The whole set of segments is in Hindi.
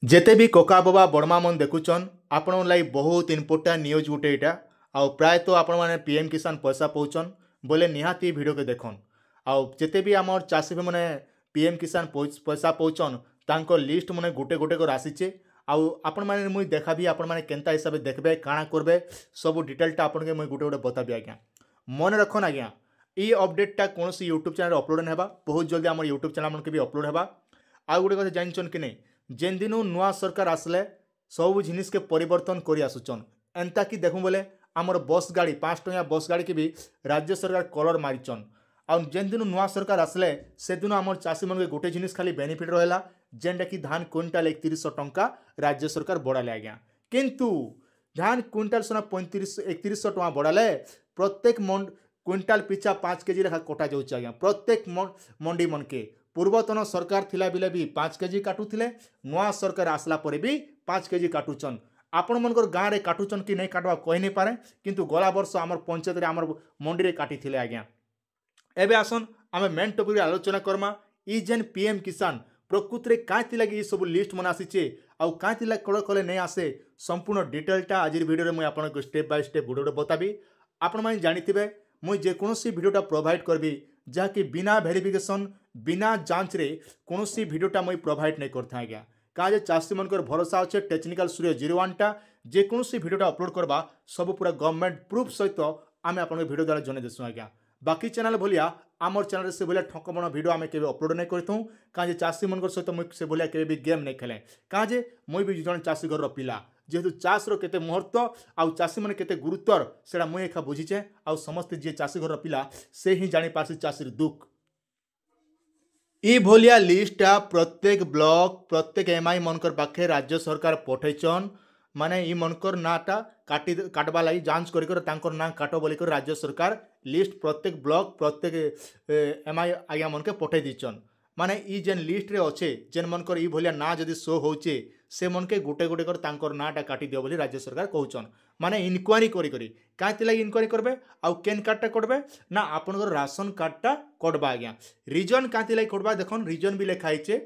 जेते भी कोका बाबा बड़मा मन देखुचन आपण लाई बहुत इम्पोर्टाट न्यूज गुटे यहाँ आउ प्रायतः आपण मैंने पीएम किसान पैसा पाउचन बोले निहाती वीडियो के देखन आउ जेते भी आमर चाषी मैंने पीएम किसान पैसा पाउचन तांको लिस्ट मैंने गुटे गुटे कर आसीचे आउ आपण मैंने मुई देखा भी आपण मैंने केनता हिसाब से देखबे काଣା करबे सब डिटेलटा आपण के मुई गुटे गुटे बताबी आज्ञा मन रखन आज्ञा ई अपडेटटा कौन यूट्यूब चैनल अपलोड नहीं बहुत जल्दी आम यूट्यूब चैनल के भी अपलोड होगा आउ गोटे कथा जानछन कि नहीं जेन दिन नुआ सरकार आसले सब जिनिस के परिवर्तन कर आसुचन एंता कि देखूँ बोले आमर बस गाड़ी 5 टंकिया बस गाड़ी के भी राज्य सरकार कलर मारिचन आ जेन दिन नुआ सरकार आसले से दिन आमर चाषी मन के गोटे जिनिस खाली बेनिफिट रहा जेनटा कि धान क्विंटाल 3100 टंका राज्य सरकार बढ़ाले आज्ञा किंतु धान क्विंटाल सुना 3100 टंका बढ़ाले प्रत्येक क्विंटाल पिछा 5 केजी लेखा कटा जाऊँ आज्ञा प्रत्येक मंडी मन के पूर्वतन सरकार थिला बिले भी 5 केजी काटुथिले नुआ सरकार आसला पर भी 5 केजी काटुचन आपण मनकर गाँव में काटुचन कि नहीं काटवा कही नहीं पारे किंतु गला वर्ष आमर पंचायत रे आमर मंडी रे काटी थिले आज्ञा एबे आसन आमे मेन टॉपिक आलोचना करमा ई जेन पीएम किसान प्रकृति रे कांति लगी सब लिस्ट मन आसीचे आउ कांति लग कल कले नहीं आसे संपूर्ण डिटेलटा आज वीडियो रे मैं आपन स्टेप बाय स्टेप वीडियो बताबी आपण माने जानिथिबे मुई जे कोनोसी वीडियोटा प्रोवाइड करबी जहाँकि बिना वेरिफिकेशन बिना जांच रे कोनोसी वीडियोटा मुई प्रोवाइड नहीं करता आज्ञा काजे चाषी मनकर भरोसा अच्छे टेक्निकल सूर्य 01टा जे कोनोसी वीडियोटा अपलोड करबा सब पूरा गवर्नमेंट प्रूफ सहित आमे आपन वीडियो द्वारा जने देसु आज्ञा बाकी चैनल भलिया आमर चैनल से भलिया ठकबण वीडियो आमे केबे अपलोड नहीं करथौ काजे चाषी मनकर सहित मुई से भलिया केबे भी गेम नहीं खेले काजे मुई भी जन चाषी घर पिला जेहेतु चाषर केते महत्व आउ चाषी मैंने केते गुरुत्वर सेटा मुई एखा बुझीचे आउ समस्त जे चाषी घर पिला से ही जानी पारसी चाषीर दुख ई भलिया लिस्टा प्रत्येक ब्लॉक प्रत्येक एमआई मनकर पाखे राज्य सरकार पठेचन माने ई मनकर नाटा काटबा लगी जांच कर तांकर ना काटो बोली कर राज्य सरकार लिस्ट प्रत्येक ब्लॉक प्रत्येक एमआई आज्ञा मन के पठे दीचन माने ई जेन लिस्ट रे अच्छे जेन मनकर ई भलिया ना जदि शो होचे से मन के गुटे गुटे कर तांकर नाटा काटी दियो बोली राज्य सरकार कहउचन माने इनक्वारी करी कांति लगी इनक्वारी करबे आउ केन कार्डटा कटबे ना आपनकर राशन कार्डटा कटबा आज्ञा रीजन कांति लगी कटबा देखन रीजन भी लिखा है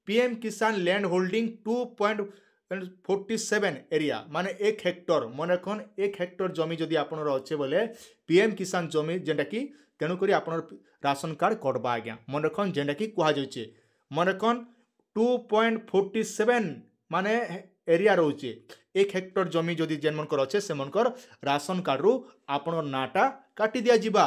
PM Kisan land holding 2.47 area माने 1 हेक्टर मन रखन 1 हेक्टर जमी जदि आपनर अच्छे बोले पीएम किसान जमी जेनटा कि तेणुक आपनर राशन कार्ड कटबा आज्ञा मन रखन जेनटा कि कहा जाउचे मन रखन 2.47 माने एरिया रोचे 1 हेक्टर जमी जदि जेन मनकर अच्छे से मनकर राशन कार्ड रु आपनर नाटा काटी दिया जिबा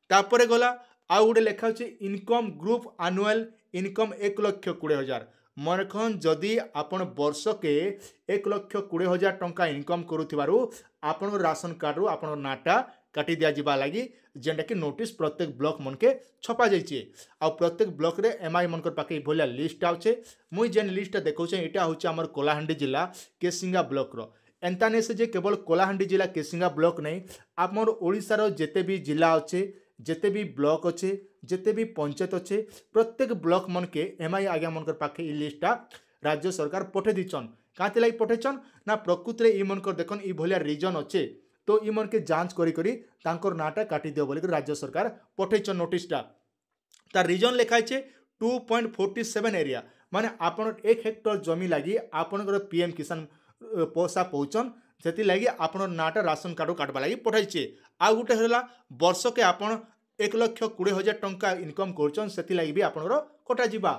तापरे गला आउ गोटे लेखा होचे इनकम ग्रुप एनुअल इनकम 1,20,000 मनखन जदि आपण वर्ष के 1,20,000 टंका इनकम करुथिबारु आपण राशन कार्ड रु आपण नाटा काटी दिया जिबा लगी जेनटा कि नोटिस प्रत्येक ब्लॉक मन के छपा जाइए आ प्रत्येक ब्लॉक रे एमआई मनकर पाके भलिया लिस्ट आउचे मुई जेन लिस्ट देखौचे एटा होचे हमर कोलाहांडी जिला केसिंगा ब्लॉक रो एंता ने से जे केवल कोलाहांडी जिला केसिंगा ब्लॉक नहीं हमर ओडिसा रो जेते भी जिला अच्छे जेते भी ब्लॉक अच्छे जेते भी पंचायत अच्छे प्रत्येक ब्लॉक मन के एमआई आज्ञा मनकर पाखे ई लिस्टा राज्य सरकार पठे दीचन कांति लगी पठेचन ना प्रकृति रे ई मनकर देखन ई भलिया रीजन अच्छे तो ई मन के जांच करी तांकर नाटा काटी दियो बोली राज्य सरकार पठेचन नोटिसटा तार रीजन लिखा है 2.47 एरिया माने आपण 1 हेक्टर जमी लगी आपनकर पीएम किसान पैसा पहुँचन से लगी आपण नाटा राशन कार्ड काटवा लगी पठाइचे आ गोटे होला वर्ष के आपण 1,20,000 टंका इनकम करछन से लगी भी आपनकर कटा जिबा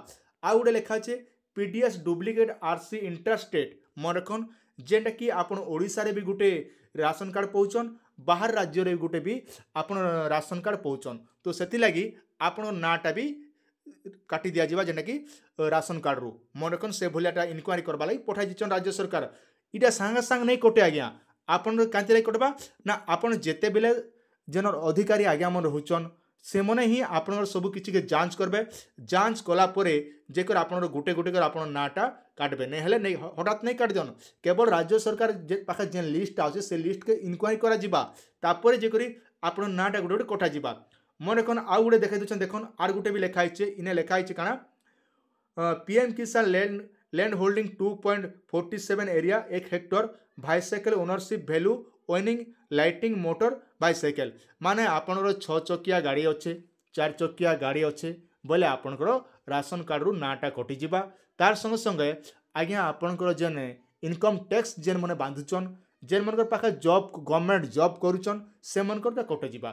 आ गोटे लिखा है पीडीएस डुप्लिकेट आरसी इंटरस्टेट मन रखन जेनटा कि आपण ओडिसा रे भी गोटे राशन कार्ड पहुँचन बाहर राज्य रे गोटे भी आपण राशन कार्ड पहुँचन तो से लगी आपण नाटा भी काटी दिया जिबा जेनटा कि राशन कार्ड रु मन रखन से भलियाटा इनक्वारी करबा लगी पठाई दिचन राज्य सरकार इटा सांगे सांग नहीं कटे आज्ञा आपन कांति लगी कटबा ना आपन जेते बेले जेनर अधिकारी आज्ञा मन रहुचन से मने ही आपनर सब किछि के जांच करबे जांच कला परे जेकर आपनर गुटे गुटे कर आपन नाटा काटबे नहीं हेले नहीं हठात नहीं काट दियन केवल राज्य सरकार जे पाखे जेन लिस्ट आछे से लिस्ट के इनक्वारी करा जिबा तापरे जे करी आपन नाटा गुटे गुटे कटा जिबा मन कोन आउ गुटे देखाइ दछन देखन आर गुटे भी लिखा आइछे इने लिखा आइछे काना PM Kisan land holding 2.47 area 1 hectare bicycle ownership value owning lighting motor bicycle माने आपनर 6 चकिया गाड़ी अच्छे 4 चकिया गाड़ी अच्छे बोले आपनकर राशन कार्ड रु नाटा कटि जिबा तार संगे संगे आज्ञा आपणकर जेन इनकम टैक्स जेन मैंने बांधुचन जेन मन पाखे जॉब गवर्नमेंट जॉब करुचन से मनकर कटे जा।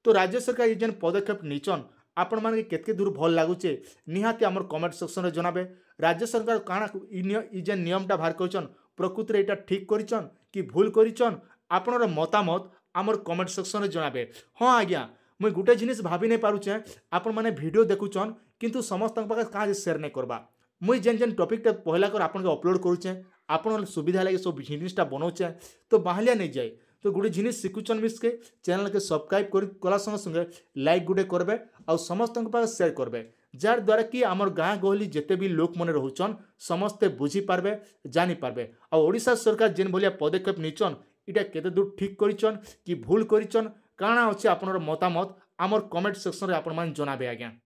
तो राज्य सरकार ये जेन पदक्षेप नीचन आपण मान केतके दूर भल लगुचे निहाती आमर कमेंट सेक्शन में जनाबे। राज्य सरकार काଣା जेन नियमटा बाहर कर प्रकृत में यहाँ ठीक करिचन कि भूल करिचन आपणर मतामत आमर कमेंट सेक्शन में जनाबे। हाँ आज्ञा मुई गोटे जिनिस भाभी नहीं पारुचे आपण मैंने वीडियो देखुचन किंतु समस्त पाखे कहाँ सेयार नहीं करवा। मुई जेन जेन टॉपिक पहला कर आपन अपलोड करुचे आपन सुविधा लगे सब जिनिसटा बनाऊचे तो बाहलिया नहीं जाए। तो गोटे जिनिस शिखुचन मिसके चैनल के सब्सक्राइब कला संगे संगे लाइक गुटे करबे और समस्त पाखे सेयार करबे जार द्वारा कि आमर गाँ गहली जिते भी लोक मैंने रोचन समस्ते बुझी पारबे जानी पारबे। आ ओडिशा सरकार जेन भलिया पदक्षेप नीचन इटा केते दूर ठीक करिचन कि भूल करिचन काଣା अछि आपनर मतामत आमर कमेंट सेक्शन रे आपण मान जनाबे आज्ञा।